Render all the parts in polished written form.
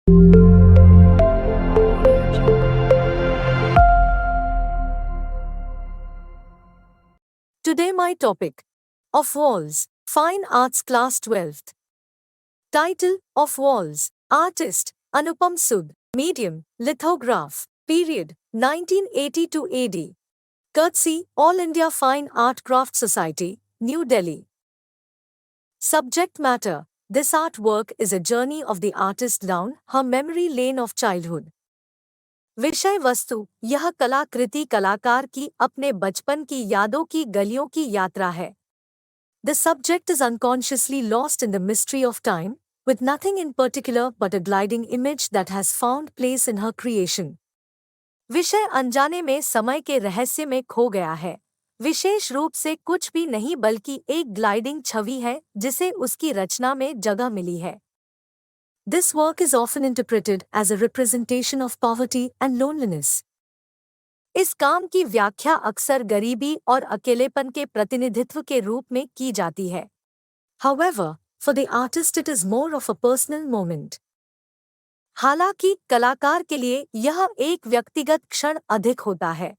Today my topic, Of Walls, Fine Arts Class 12th. Title, Of Walls, Artist, Anupam Sood, Medium, Lithograph, Period, 1980 to AD. Courtesy, All India Fine Art Craft Society, New Delhi. Subject matter, this artwork is a journey of the artist down her memory lane of childhood. विषय वस्तु, यह कलाकृति कलाकार की अपने बचपन की यादों की गलियों की यात्रा है. The subject is unconsciously lost in the mystery of time, with nothing in particular but a gliding image that has found place in her creation. विषय अनजाने में समय के रहस्य में खो गया है. विशेष रूप से कुछ भी नहीं बल्कि एक ग्लाइडिंग छवि है जिसे उसकी रचना में जगह मिली है. This work is often interpreted as a representation of poverty and loneliness. इस काम की व्याख्या अक्सर गरीबी और अकेलेपन के प्रतिनिधित्व के रूप में की जाती है. However, for the artist it is more of a personal moment. हालांकि कलाकार के लिए यह एक व्यक्तिगत क्षण अधिक होता है.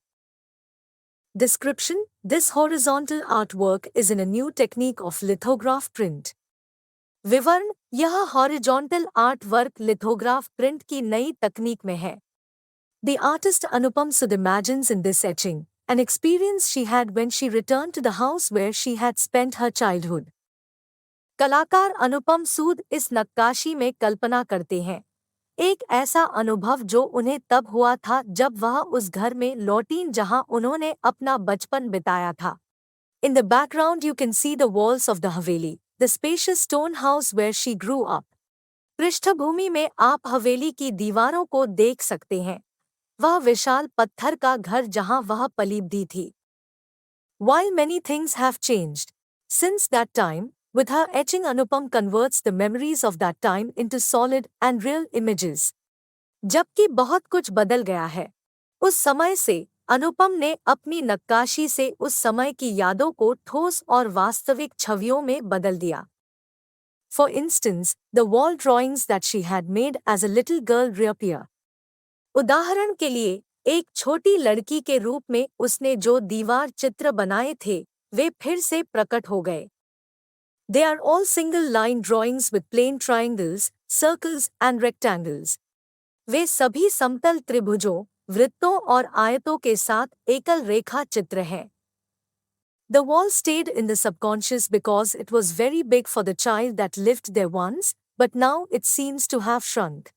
Description: This horizontal artwork is in a new technique of lithograph print. विवरण: यह horizontal art work lithograph print की नई तकनीक में है. The artist Anupam Sood imagines in this etching an experience she had when she returned to the house where she had spent her childhood. कलाकार अनुपम सूद इस नक्काशी में कल्पना करते हैं एक ऐसा अनुभव जो उन्हें तब हुआ था जब वह उस घर में लौटीं जहां उन्होंने अपना बचपन बिताया था. In the background you can see the walls of the Haveli, the spacious stone house where she grew up. पृष्ठभूमि में आप हवेली की दीवारों को देख सकते हैं. वह विशाल पत्थर का घर जहां वह पली-बढ़ी थी. While many things have changed since that time, with her etching Anupam converts the memories of that time into solid and real images. जबकि बहुत कुछ बदल गया है. उस समय से अनुपम ने अपनी नक्काशी से उस समय की यादों को ठोस और वास्तविक छवियों में बदल दिया. For instance, the wall drawings that she had made as a little girl reappear. उदाहरण के लिए, एक छोटी लड़की के रूप में उसने जो दीवार चित्र बनाए थे, वे फिर से प्रकट हो गए. They are all single-line drawings with plain triangles, circles and rectangles. वे सभी समतल त्रिभुजों, वृत्तों और आयतों के साथ एकल रेखा चित्र हैं. The wall stayed in the subconscious because it was very big for the child that lived there once, but now it seems to have shrunk.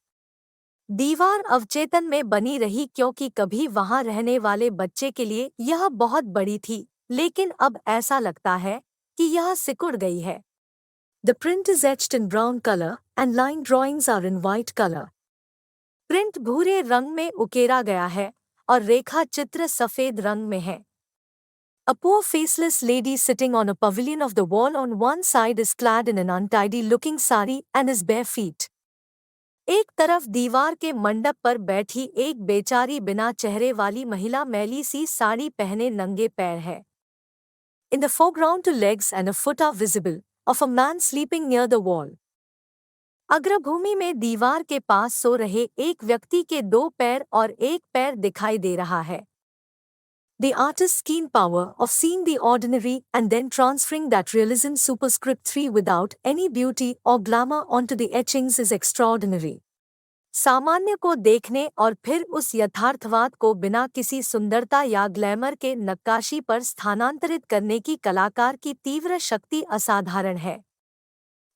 दीवार अवचेतन में बनी रही क्योंकि कभी वहां रहने वाले बच्चे के लिए यह बहुत बड़ी थी, लेकिन अब ऐसा लगता है कि यह सिकुड़ गई है. The print is etched in brown color and line drawings are in white color. Print भूरे रंग में उकेरा गया है और रेखा चित्र सफेद रंग में है. A poor faceless lady sitting on a pavilion of the wall on one side is clad in an untidy-looking sari and is bare feet. एक तरफ दीवार के मंडप पर बैठी एक बेचारी बिना चेहरे वाली महिला मैली सी साड़ी पहने नंगे पैर है. In the foreground, two legs and a foot are visible, of a man sleeping near the wall. अग्रभूमि में दीवार के पास सो रहे एक व्यक्ति के 2 पैर और 1 पैर दिखाई दे रहा है. The artist's keen power of seeing the ordinary and then transferring that realism superscript 3 without any beauty or glamour onto the etchings is extraordinary. सामान्य को देखने और फिर उस यथार्थवाद को बिना किसी सुंदरता या ग्लैमर के नक्काशी पर स्थानांतरित करने की कलाकार की तीव्र शक्ति असाधारण है.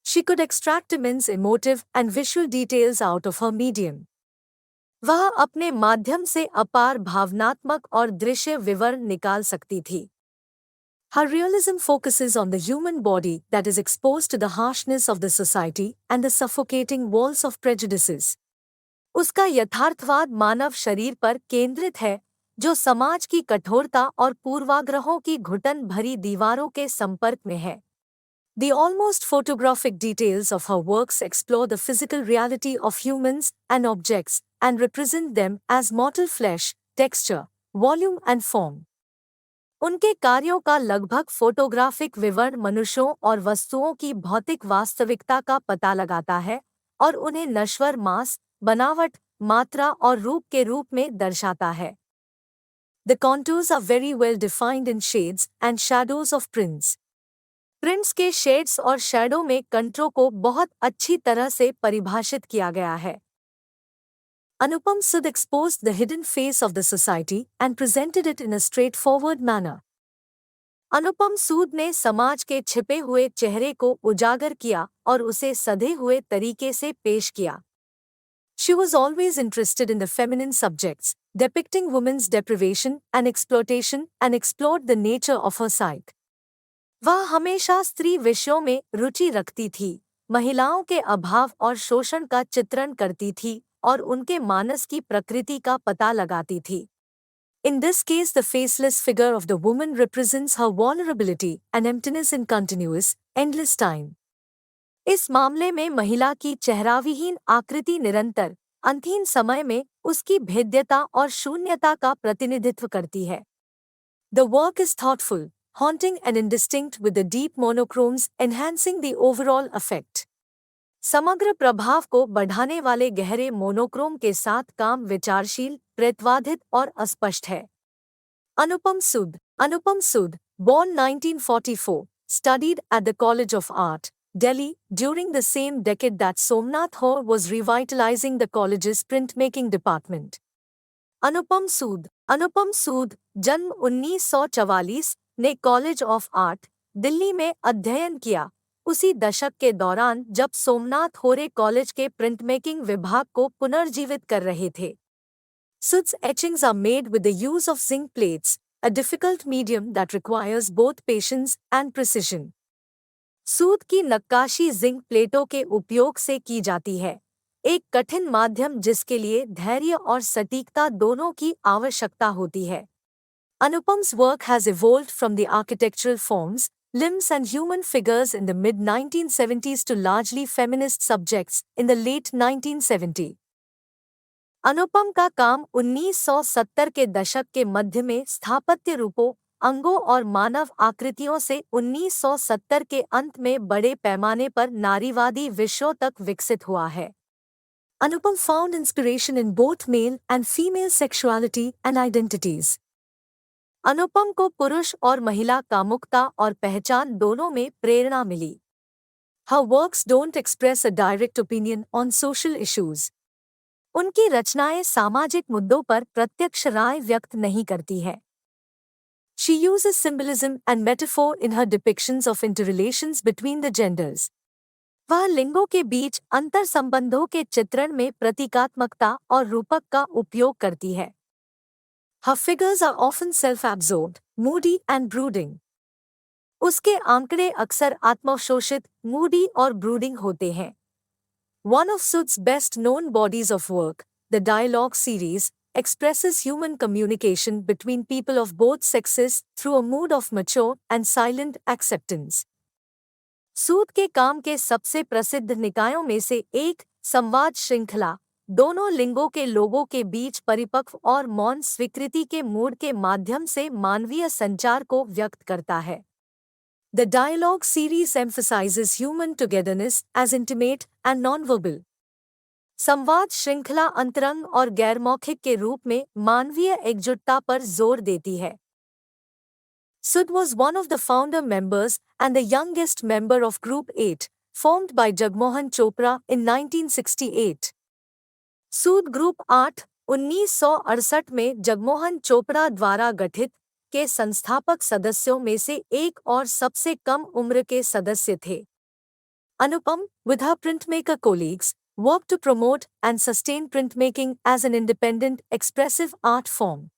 She could extract immense emotive and visual details out of her medium. वह अपने माध्यम से अपार भावनात्मक और दृश्य विवरण निकाल सकती थी. Her realism focuses on the human body that is exposed to the harshness of the society and the suffocating walls of prejudices. उसका यथार्थवाद मानव शरीर पर केंद्रित है, जो समाज की कठोरता और पूर्वाग्रहों की घुटन भरी दीवारों के संपर्क में है. The almost photographic details of her works explore the physical reality of humans and objects and represent them as mortal flesh, texture, volume and form. उनके कार्यों का लगभग फोटोग्राफिक विवरण मनुष्यों और वस्तुओं की भौतिक वास्तविकता का पता लगाता है और उन्हें नश्वर मांस, बनावट, मात्रा और रूप के रूप में दर्शाता है। The contours are very well defined in shades and shadows of prints. Prints के शेड्स और शैडो में कंट्रो को बहुत अच्छी तरह से परिभाषित किया गया है। अनुपम सूद exposed the hidden face of the society and presented it in a straightforward manner. अनुपम सूद ने समाज के छिपे हुए चेहरे को उजागर किया और उसे सधे हुए तरीके से पेश किया। She was always interested in the feminine subjects, depicting women's deprivation and exploitation, and explored the nature of her psyche. वह हमेशा स्त्री विषयों में रुचि रखती थी, महिलाओं के अभाव और शोषण का चित्रण करती थी और उनके मानस की प्रकृति का पता लगाती थी। In this case, the faceless figure of the woman represents her vulnerability and emptiness in continuous, endless time. इस मामले में महिला की चेहराविहीन आकृति निरंतर, अंतहीन समय में उसकी भेद्यता और शून्यता का प्रतिनिधित्व करती है। The work is thoughtful, haunting and indistinct with the deep monochromes enhancing the overall effect. समग्र प्रभाव को बढ़ाने वाले गहरे मोनोक्रोम के साथ काम विचारशील, प्रेतवाधित और अस्पष्ट है। अनुपम सूद, born 1944, studied at the College of Art, Delhi, during the same decade that Somnath Hoare was revitalizing the college's printmaking department. अनुपम सूद जन्म 1944 ने कॉलेज ऑफ आर्ट, दिल्ली में अध्ययन किया, उसी दशक के दौरान जब सोमनाथ होरे कॉलेज के प्रिंटमेकिंग विभाग को पुनर्जीवित कर रहे थे। Sood's etchings are made with the use of zinc plates, a difficult medium that requires both patience and precision. सूद की नक्काशी जिंक प्लेटों के उपयोग से की जाती है, एक कठिन माध्यम जिसके लिए धैर्य और सटीकता दोनों की आवश्यकता होती है। Anupam's work has evolved from the architectural forms, limbs and human figures in the mid-1970s to largely feminist subjects in the late 1970s. अनुपम का काम 1970 के दशक के मध्य में स्थापत्य रूपों, अंगों और मानव आकृतियों से 1970 के अंत में बड़े पैमाने पर नारीवादी विषयों तक विकसित हुआ है। Anupam found inspiration in both male and female sexuality and identities. अनुपम को पुरुष और महिला कामुकता और पहचान दोनों में प्रेरणा मिली। Her works don't express a direct opinion on social issues. उनकी रचनाएं सामाजिक मुद्दों पर प्रत्यक्ष राय व्यक्त नहीं करती है। She uses symbolism and metaphor in her depictions of interrelations between the genders. वह लिंगों के बीच अंतर संबंधों के चित्रण में प्रतीकात्मकता और रूपक का उपयोग करती है। Her figures are often self-absorbed, moody and brooding. उसके आंकड़े अक्सर आत्मशोषित, moody और brooding होते हैं। One of Sood's best-known bodies of work, the Dialogue series, expresses human communication between people of both sexes through a mood of mature and silent acceptance. सूद के काम के सबसे प्रसिद्ध निकायों में से एक, संवाद श्रृंखला, दोनों लिंगों के लोगों के बीच परिपक्व और मौन स्वीकृति के मूड के माध्यम से मानवीय संचार को व्यक्त करता है। The Dialogue series emphasizes human togetherness as intimate and non-verbal. संवाद श्रृंखला अंतरंग और गैरमौखिक के रूप में मानवीय एकजुटता पर जोर देती है। Sood was one of the founder members and the youngest member of Group 8, formed by Jagmohan Chopra in 1968. Sood group 8 1968 में जगमोहन चोपड़ा द्वारा गठित के संस्थापक सदस्यों में से एक और सबसे कम उम्र के सदस्य थे। अनुपम, with her printmaker colleagues, worked to promote and sustain printmaking as an independent, expressive art form.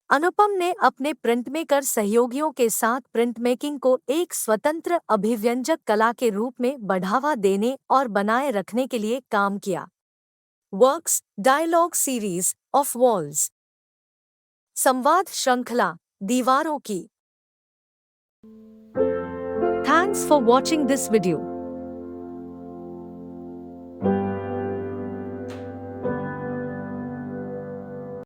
अनुपम ने अपने प्रिंटमेकर सहयोगियों के साथ प्रिंटमेकिंग को एक स्वतंत्र अभिव्यंजक कला के रूप में बढ़ावा देने और बनाए रखने के लिए काम किया। Works, Dialogue series, of Walls. संवाद श्रृंखला, दीवारों की। Thanks for watching this video.